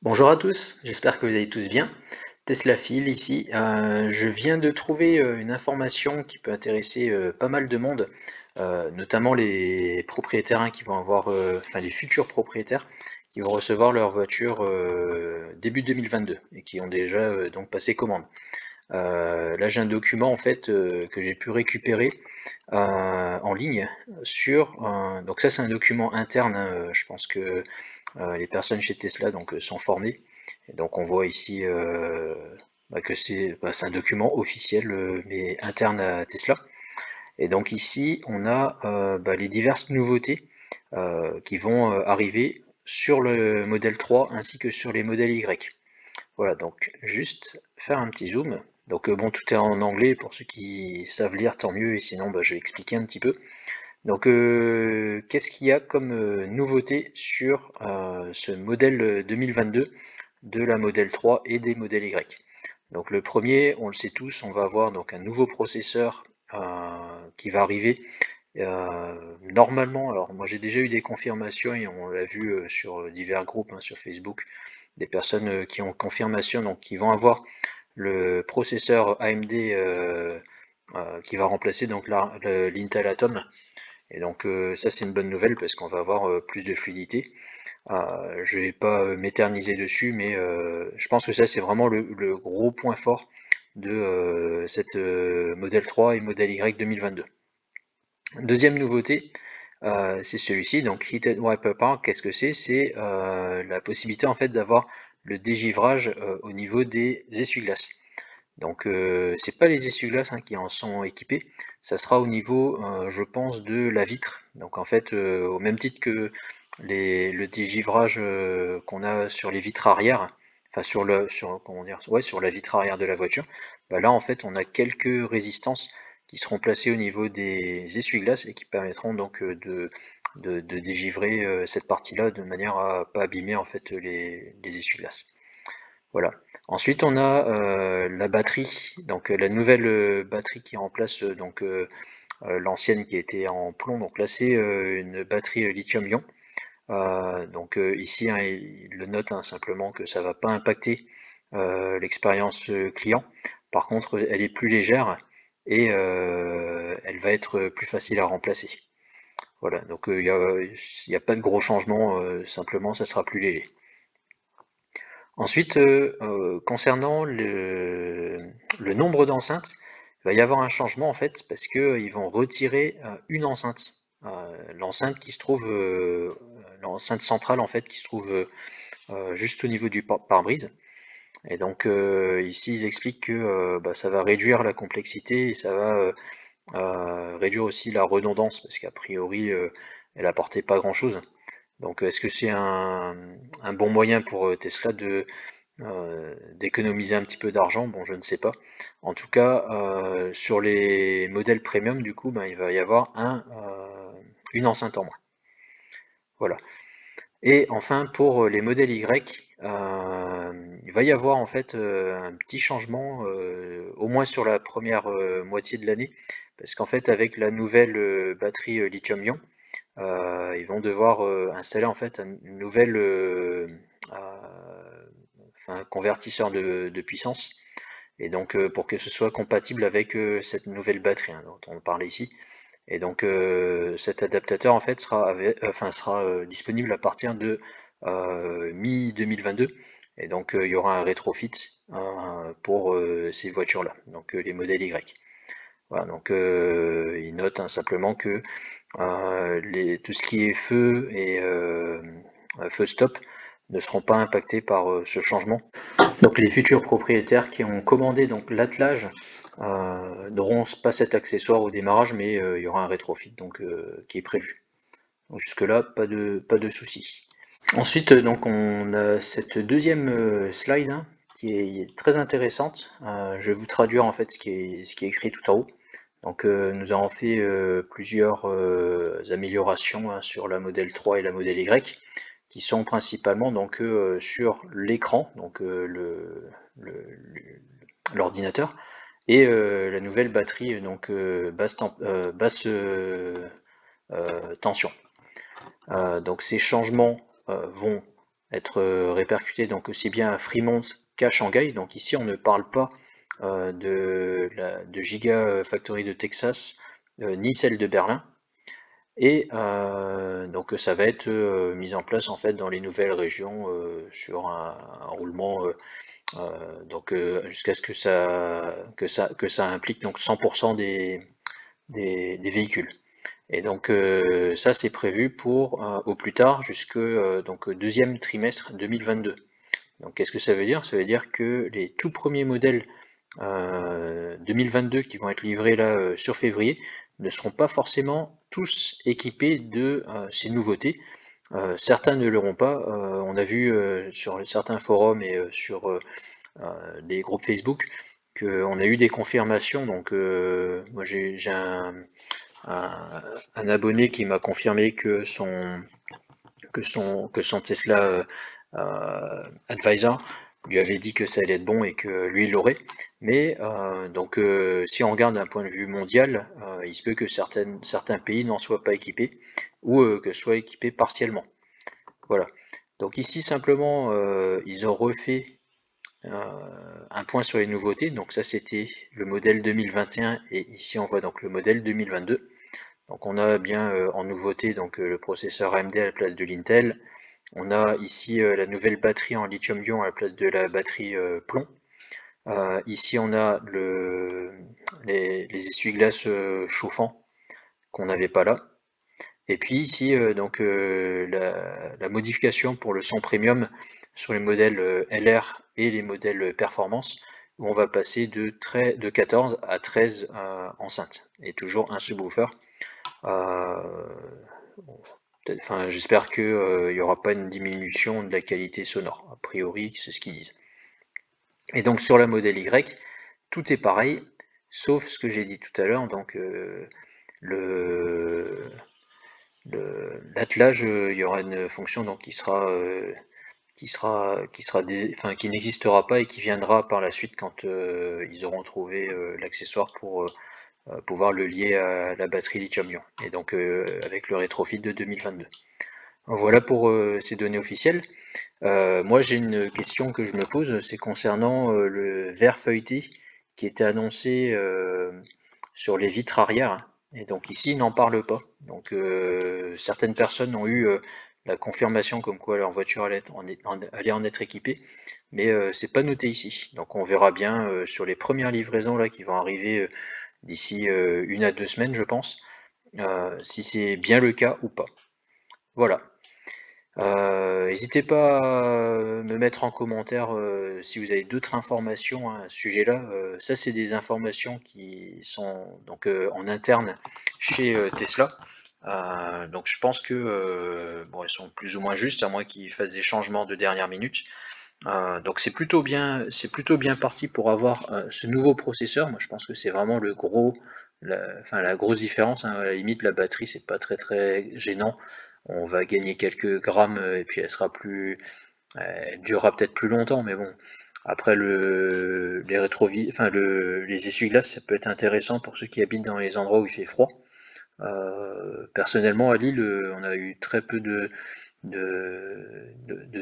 Bonjour à tous, j'espère que vous allez tous bien. Tesla Phil ici. Je viens de trouver une information qui peut intéresser pas mal de monde, notamment les propriétaires qui vont avoir, enfin les futurs propriétaires qui vont recevoir leur voiture début 2022 et qui ont déjà donc passé commande. Là j'ai un document en fait que j'ai pu récupérer en ligne donc ça c'est un document interne, hein, je pense que les personnes chez Tesla donc, sont formées. Et donc on voit ici que c'est un document officiel mais interne à Tesla. Et donc ici on a les diverses nouveautés qui vont arriver sur le modèle 3 ainsi que sur les modèles Y. Voilà, donc juste faire un petit zoom. Donc bon, tout est en anglais pour ceux qui savent lire, tant mieux, et sinon je vais expliquer un petit peu. Donc, qu'est-ce qu'il y a comme nouveauté sur ce modèle 2022 de la modèle 3 et des modèles Y? Donc le premier, on le sait tous, on va avoir donc un nouveau processeur qui va arriver. Normalement, alors moi j'ai déjà eu des confirmations et on l'a vu sur divers groupes, hein, sur Facebook, des personnes qui ont confirmation, donc qui vont avoir le processeur AMD qui va remplacer donc l'Intel Atom. Et donc ça c'est une bonne nouvelle parce qu'on va avoir plus de fluidité. Je vais pas m'éterniser dessus, mais je pense que ça c'est vraiment le gros point fort de cette modèle 3 et modèle Y 2022. Deuxième nouveauté, c'est celui-ci, donc Heated Wiper Bar. Qu'est-ce que c'est? C'est la possibilité en fait d'avoir le dégivrage au niveau des essuie-glaces. Donc c'est pas les essuie-glaces qui en sont équipés, ça sera au niveau, je pense, de la vitre. Donc en fait, au même titre que le dégivrage qu'on a sur les vitres arrière, enfin comment dire, ouais, sur la vitre arrière de la voiture, là en fait on a quelques résistances qui seront placées au niveau des essuie-glaces et qui permettront donc de dégivrer cette partie-là de manière à pas abîmer en fait les essuie-glaces. Voilà. Ensuite, on a la batterie, donc la nouvelle batterie qui remplace l'ancienne qui était en plomb. Donc là, c'est une batterie lithium-ion. Donc ici, il le note simplement que ça ne va pas impacter l'expérience client. Par contre, elle est plus légère et elle va être plus facile à remplacer. Voilà. Donc il y a pas de gros changements, simplement, ça sera plus léger. Ensuite, concernant le nombre d'enceintes, il va y avoir un changement en fait parce qu'ils vont retirer une enceinte. L'enceinte qui se trouve, l'enceinte centrale en fait qui se trouve juste au niveau du pare-brise. Et donc ici ils expliquent que ça va réduire la complexité et ça va réduire aussi la redondance parce qu'a priori elle apportait pas grand-chose. Donc est-ce que c'est un bon moyen pour Tesla d'économiser un petit peu d'argent? Bon, je ne sais pas. En tout cas, sur les modèles premium, du coup, il va y avoir une enceinte en moins. Voilà. Et enfin, pour les modèles Y, il va y avoir en fait un petit changement, au moins sur la première moitié de l'année, parce qu'en fait, avec la nouvelle batterie lithium-ion, ils vont devoir installer en fait une nouvelle enfin, convertisseur de puissance. Et donc pour que ce soit compatible avec cette nouvelle batterie dont on parlait ici. Et donc cet adaptateur en fait sera disponible à partir de mi-2022. Et donc il y aura un rétrofit pour ces voitures-là, donc les modèles Y. Voilà, donc il note simplement que tout ce qui est feu et feu stop ne seront pas impactés par ce changement. Donc les futurs propriétaires qui ont commandé donc l'attelage n'auront pas cet accessoire au démarrage, mais il y aura un rétrofit donc qui est prévu. Donc jusque-là, pas de soucis. Ensuite, donc on a cette deuxième slide qui est très intéressante. Je vais vous traduire en fait ce qui est écrit tout en haut. Donc nous avons fait plusieurs améliorations sur la modèle 3 et la modèle Y, qui sont principalement donc sur l'écran, donc l'ordinateur, et la nouvelle batterie donc basse tension. Donc ces changements vont être répercuté donc aussi bien à Fremont qu'à Shanghai. Donc ici on ne parle pas de Gigafactory de Texas ni celle de Berlin. Et donc ça va être mis en place en fait dans les nouvelles régions sur un roulement donc jusqu'à ce que ça implique donc 100% des véhicules. Et donc ça c'est prévu pour au plus tard jusque donc deuxième trimestre 2022. Donc qu'est-ce que ça veut dire? Ça veut dire que les tout premiers modèles 2022 qui vont être livrés là sur février ne seront pas forcément tous équipés de ces nouveautés. Certains ne l'auront pas. On a vu sur certains forums et sur des groupes Facebook qu'on a eu des confirmations. Donc moi j'ai un abonné qui m'a confirmé que son Tesla Advisor lui avait dit que ça allait être bon et que lui il l'aurait. Mais donc si on regarde d'un point de vue mondial, il se peut que certains pays n'en soient pas équipés ou que soient équipés partiellement. Voilà. Donc ici simplement ils ont refait un point sur les nouveautés. Donc ça c'était le modèle 2021 et ici on voit donc le modèle 2022. Donc on a bien en nouveauté donc le processeur AMD à la place de l'Intel. On a ici la nouvelle batterie en lithium-ion à la place de la batterie plomb. Ici on a les essuie-glaces chauffants qu'on n'avait pas là. Et puis ici donc la modification pour le son premium sur les modèles LR et les modèles performance, où on va passer de 14 à 13 enceintes et toujours un subwoofer. Enfin, j'espère qu'il n'y aura pas une diminution de la qualité sonore. A priori, c'est ce qu'ils disent. Et donc sur la modèle Y, tout est pareil, sauf ce que j'ai dit tout à l'heure. Donc l'attelage, il y aura une fonction donc qui n'existera pas et qui viendra par la suite quand ils auront trouvé l'accessoire pour pouvoir le lier à la batterie lithium-ion, et donc avec le rétrofit de 2022. Voilà pour ces données officielles. Moi j'ai une question que je me pose, c'est concernant le verre feuilleté qui était annoncé sur les vitres arrière, et donc ici il n'en parle pas. Donc certaines personnes ont eu la confirmation comme quoi leur voiture allait en être équipée, mais c'est pas noté ici. Donc on verra bien sur les premières livraisons là qui vont arriver d'ici 1 à 2 semaines, je pense, si c'est bien le cas ou pas. Voilà. N'hésitez pas à me mettre en commentaire si vous avez d'autres informations à ce sujet-là. Ça, c'est des informations qui sont donc en interne chez Tesla. Donc je pense que bon, elles sont plus ou moins justes, à moins qu'ils fassent des changements de dernière minute. Donc c'est plutôt bien parti pour avoir ce nouveau processeur. Moi je pense que c'est vraiment le gros, la grosse différence, hein. À la limite la batterie c'est pas très gênant. On va gagner quelques grammes et puis elle durera peut-être plus longtemps, mais bon. Après les essuie-glaces ça peut être intéressant pour ceux qui habitent dans les endroits où il fait froid. Personnellement à Lille on a eu très peu de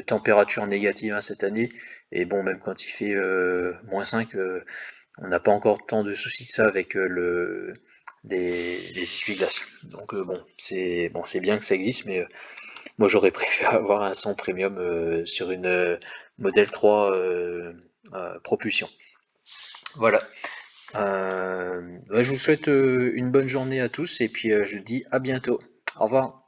température négative hein, cette année, et bon même quand il fait -5 on n'a pas encore tant de soucis que ça avec les essuie-glaces. Donc bon c'est bien que ça existe, mais moi j'aurais préféré avoir un son premium sur une modèle 3 propulsion. Voilà. Je vous souhaite une bonne journée à tous et puis je vous dis à bientôt. Au revoir.